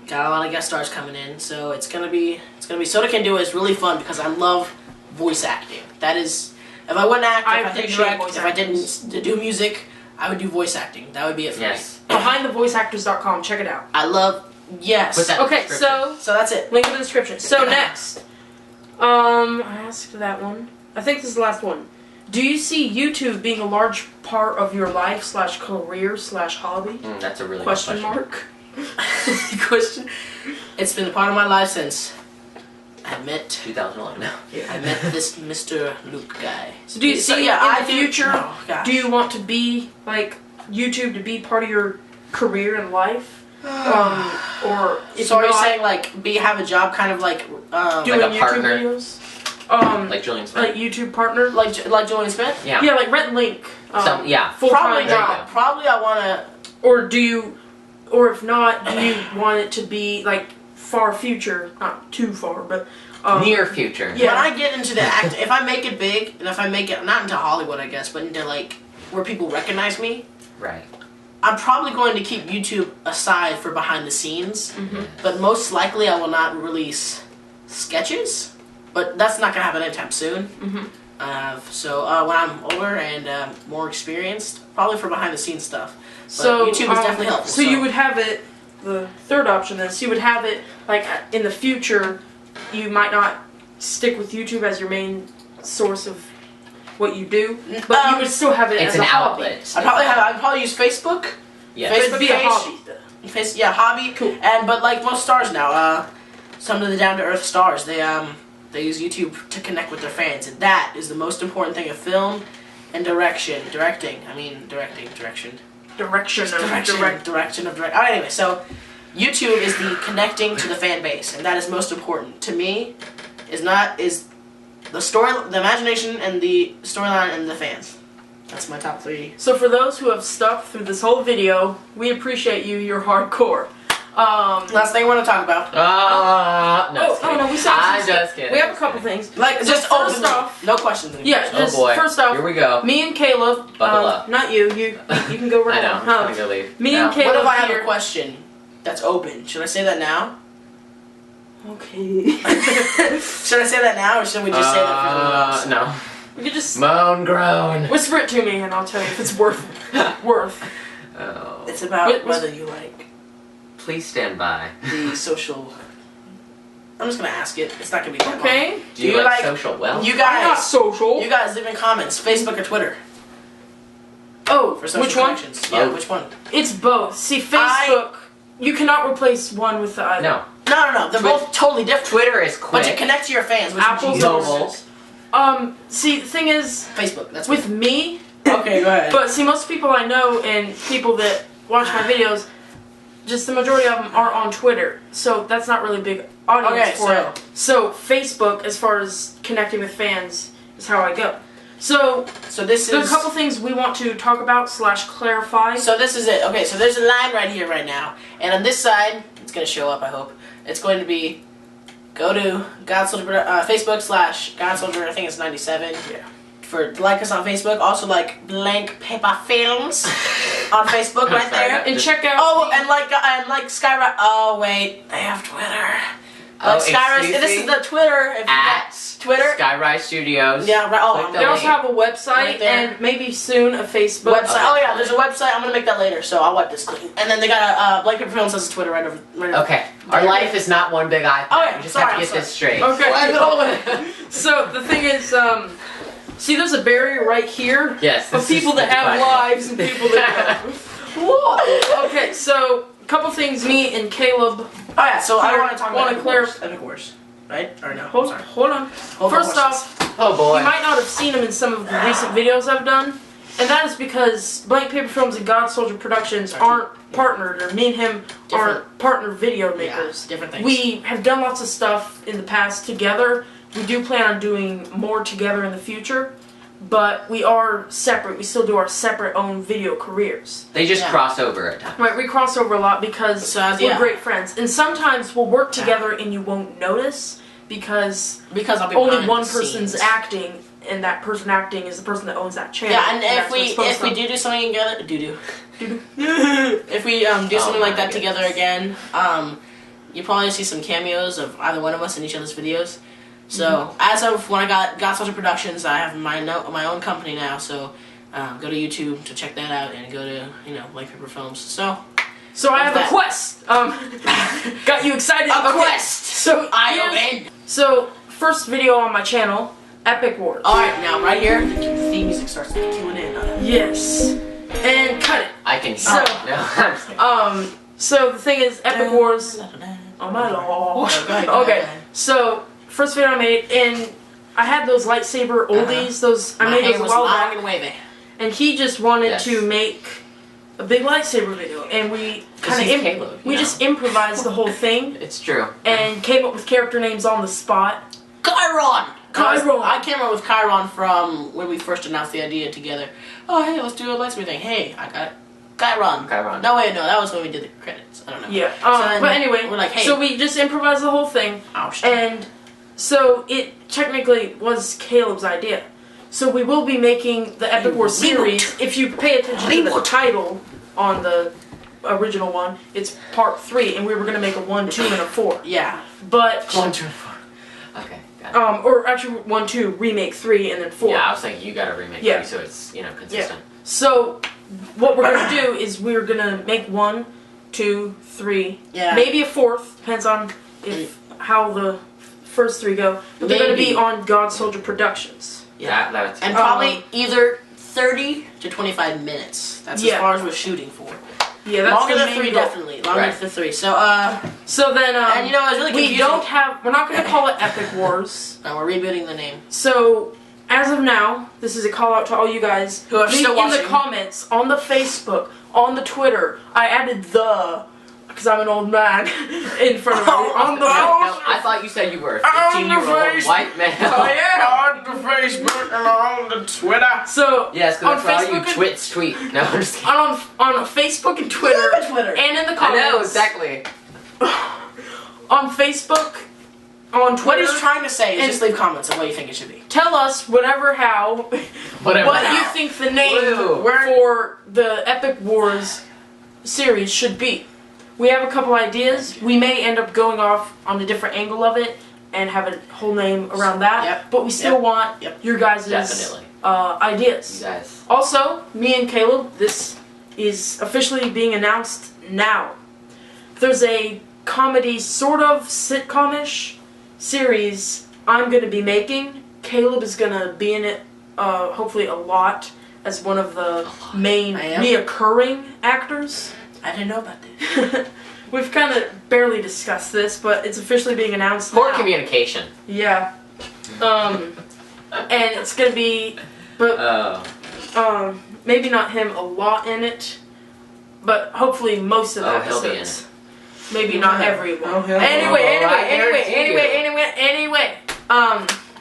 Got a lot of guest stars coming in, so it's gonna be Soda Can Do It. It's really fun because I love voice acting. That is, if I wouldn't act, I if I didn't appreciate act, voice if I actors. didn't do music, I would do voice acting. That would be it for Yes. me. BehindTheVoiceActors.com. Check it out. I love yes. Put that- Okay, Description. so So that's it. link in the description. So next, I asked that one. I think this is the last one. Do you see YouTube being a large part of your life / career / hobby? That's a really Question good question. mark. Question. It's been a part of my life since I met 2011. No. this Mr. Luke guy. So do you So, see yeah, in the future? Oh, gosh. Do you want to be like YouTube to be part of your career and life? Or if So are you not, saying like have a job kind of like doing Like a YouTube partner? videos? Like Julian Smith? like YouTube partner? like Julian Smith? Yeah. Yeah, like Red Link. Yeah. Full Probably time There you job. go. Probably I want to. Or do you, or if not, do you want it to be like far future, not too far, but Near future. Yeah. When I get into the act, if I make it big, and if I make it not into Hollywood, I guess, but into like where people recognize me, Right. I'm probably going to keep YouTube aside for behind the scenes. But most likely, I will not release sketches. But that's not gonna happen anytime soon. So when I'm older and more experienced, probably for behind the scenes stuff. But so YouTube is definitely helpful. So you would have it. The third option is you would have it like in the future. You might not stick with YouTube as your main source of what you do, but you would still have it It's as an a hobby. outlet. I'd probably use Facebook. Yeah. But it'd Facebook be a page. hobby. Yeah, hobby. Cool. But like most stars now, some of the down to earth stars, they use YouTube to connect with their fans, and that is the most important thing of film and direction. Direction. Anyway, so YouTube is the connecting to the fan base, and that is most important to me. Is the story, the imagination, and the storyline, and the fans. That's my top 3. So for those who have stuck through this whole video, we appreciate you. You're hardcore. Last thing I want to talk about. No, we said I'm just kidding. We have a couple things. Like, So just first openly. off- No questions anymore. Yeah, Oh just boy. first off, Here we go. me and Caleb. Buckle up. Not you. You can go right I know. on. I'm gonna go leave. Me No. and Caleb What if I have here. a question that's open? Should I say that now? Okay. Should I say that now, or should we just say that for everyone else? No. We could just Moan, groan. whisper it to me, and I'll tell you if it's worth. Oh. It's about What- whether you like Please stand by. the social. I'm just gonna ask it. It's not gonna be that long. Okay. Do you you like like- social wealth? You I'm not guys, social. you guys leave in comments, Facebook or Twitter, Oh, for social which one? connections. Yeah, Both. which one? It's both. See, Facebook. You cannot replace one with the other. No. No. They're both totally different. Twitter is But to quick. connect to your fans, which would Apple's you use? mobile. See, the thing is, Facebook. That's with me, Okay, go ahead. but see, most people I know and people that watch my videos, just the majority of them are on Twitter. So that's not really a big audience Okay, for it. So Facebook, as far as connecting with fans, is how I go. So this there's is. a couple things we want to talk about / clarify. So this is it. Okay, so there's a line right here, right now, and on this side, it's gonna show up. I hope it's going to be go to God Soldier Facebook / God Soldier. I think it's 97. Yeah. Like us on Facebook. Also like Blank Paper Films on Facebook right there. And check out. Oh, and like SkyRise. Oh wait, they have Twitter. Like SkyRise. This is the Twitter. At Twitter. SkyRise Studios. Yeah, right. Oh, They also have a website Right there. and maybe soon a Facebook website. Oh yeah, there's a website. I'm gonna make that later, so I'll wipe this clean. And then they got a Blank Paper Films has a Twitter right over. Okay, our life is not one big iPad. Oh, yeah, We just sorry, have to I'm get this straight. Okay. So the thing is, see, there's a barrier right here Yes. of this people is that have fine. lives and people that don't. Whoa. Okay, so a couple things. Me and Caleb. Oh yeah, so I want to talk about Wanna clear- Epic Wars, right? Or no? Hold on. First off, Oh boy. you might not have seen them in some of the recent videos I've done, and that is because Blank Paper Films and God Soldier Productions aren't partnered, or me and him aren't partner video makers. different things. We have done lots of stuff in the past together. We do plan on doing more together in the future, but we are separate. We still do our separate own video careers. They just Yeah. cross over at times. Right, we cross over a lot because So, we're yeah. great friends. And sometimes we'll work together and you won't notice because I'll be only behind one the person's scenes. acting, and that person acting is the person that owns that channel. Yeah, and that's if what's we supposed to- do something together, do. Doo-doo. If we do something like that my together goodness. again, you probably see some cameos of either one of us in each other's videos. So as of when I got God Soldier Productions, I have my own company now. So go to YouTube to check that out, and go to Blank Paper Films. So I have that? a quest. Got you excited? a Okay. quest. So I here's- obeyed. So first video on my channel, Epic Wars. All right, now right here, the theme music starts cueing in. Yes. And cut it. I can. So- No, I'm just kidding. So the thing is, Epic Wars. Oh my lord. Okay. So first video I made, and I had those lightsaber oldies. Those I My made hair those a was while long back. and wavy. And he just wanted Yes. to make a big lightsaber video, and we Because kind he's of Caleb, you know. just improvised the whole thing It's true. and came up with character names on the spot. Chiron! Chiron. I came up with Chiron from when we first announced the idea together. Oh, hey, let's do a lightsaber thing. Hey, I got Chiron. Chiron. No, wait, no, that was when we did the credits. I don't know. Yeah. then But anyway, we're like, hey. so we just improvised the whole thing, Ouch. and so it technically was Caleb's idea. So we will be making the Epic Wars series. If you pay attention to the title on the original one, it's part 3, and we were going to make a 1, 2, and a 4. Yeah. But 1, 2, and 4. Okay, got it. or actually 1, 2, remake 3, and then 4. Yeah, I was thinking you gotta remake Yeah. 3 so it's consistent. So what we're gonna do is we're gonna make 1, 2, 3, Yeah. maybe a 4th, depends on how the first 3 go. But they're gonna Maybe. be on God Soldier Productions. Yeah. That's And probably either 30 to 25 minutes. That's as Yeah. far as we're shooting for. Yeah, that's Longer the than main 3, goal. definitely. Longer Right. than 3. So, So then, and you know, it's really confusing. we don't have. We're not gonna call it Epic Wars. No, we're rebooting the name. So as of now, this is a call out to all you guys Who are leave still in the watching. comments, on the Facebook, on the Twitter. I added because I'm an old man in front of me. On the No, I thought you said you were a 15-year-old white man. On the Facebook and on the Twitter. So Yes, on because that's why all you Facebook and- twits tweet. No, I'm just kidding. on Facebook and Twitter, Twitter. and in the I comments. know, exactly. On Facebook, on Twitter. What he's trying to say is And- just leave comments on what you think it should be. Tell us whatever Whatever. what you think the name Woo. for the Epic Wars series should be. We have a couple ideas. We may end up going off on a different angle of it and have a whole name around that. Yep. But we still Yep. want Yep. your guys' Definitely. ideas. You guys. Also, me and Caleb, this is officially being announced now. There's a comedy, sort of sitcom-ish series I'm going to be making. Caleb is going to be in it, hopefully a lot, as one of the main I am? reoccurring actors. I didn't know about this. We've kind of barely discussed this, but it's officially being announced More now. communication. Yeah. And it's going to be... But Oh. maybe not him a lot in it, but hopefully most of the Oh, he'll be in episodes. Maybe not Yeah. everyone. Oh, he'll- Anyway, Oh, I guarantee you.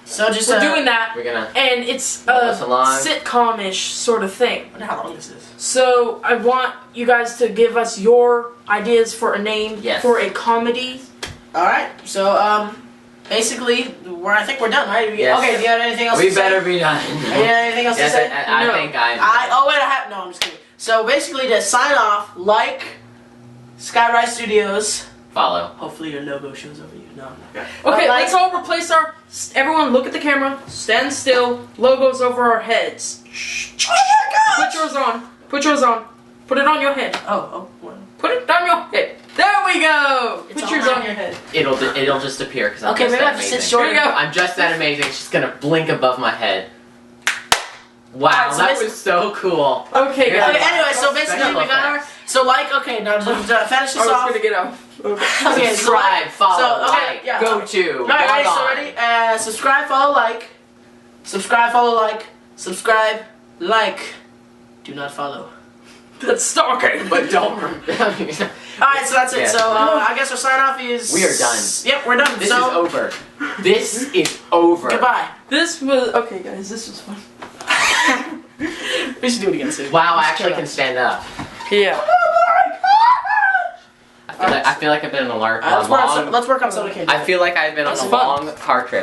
So just we're doing that, We're gonna. and it's Roll a us along. sitcom-ish sort of thing. I wonder how long this is. So I want you guys to give us your ideas for a name Yes. for a comedy. All right. So basically, I think we're done, right? Yes. Okay, do you have anything else We to say? better be done. Do you have anything else to Yes, say? I No. think I. No, I'm just kidding. So basically, to sign off, like SkyRise Studios. Follow. Hopefully your logo shows over you. No. Okay, Like- let's all replace our. Everyone, look at the camera. Stand still. Logos over our heads. Oh my gosh! Put yours on. Put yours on. Put it on your head. Well, Put it on your head. There we go. it's Put all yours around on your head. It'll just appear because I'm Okay, just maybe I that have to sit amazing. short. Here you go. I'm just that amazing. She's gonna blink above my head. Wow, Alright, so that this- was so cool. Okay, Yeah. guys. Okay, anyway, so basically Special we got our. effects. So okay, now to finish this I was off. gonna get out. Okay, so Subscribe, follow, okay, like, yeah. go to, Alright, ready, log so on. ready? Subscribe, follow, like. Subscribe, follow, like. Subscribe, like. Do not follow. That's stalking. But don't. Alright, so that's it. Yeah. So I guess our sign off is. We are done. Yep, we're done. This so, is over. This is over. Goodbye. This was okay, guys. This was fun. We should do it again soon. Wow, I Just actually chill can out. stand up. Yeah. I feel like I've been on a Let's work on long. let's work on something. I feel like I've been on That's a fun. long car trip.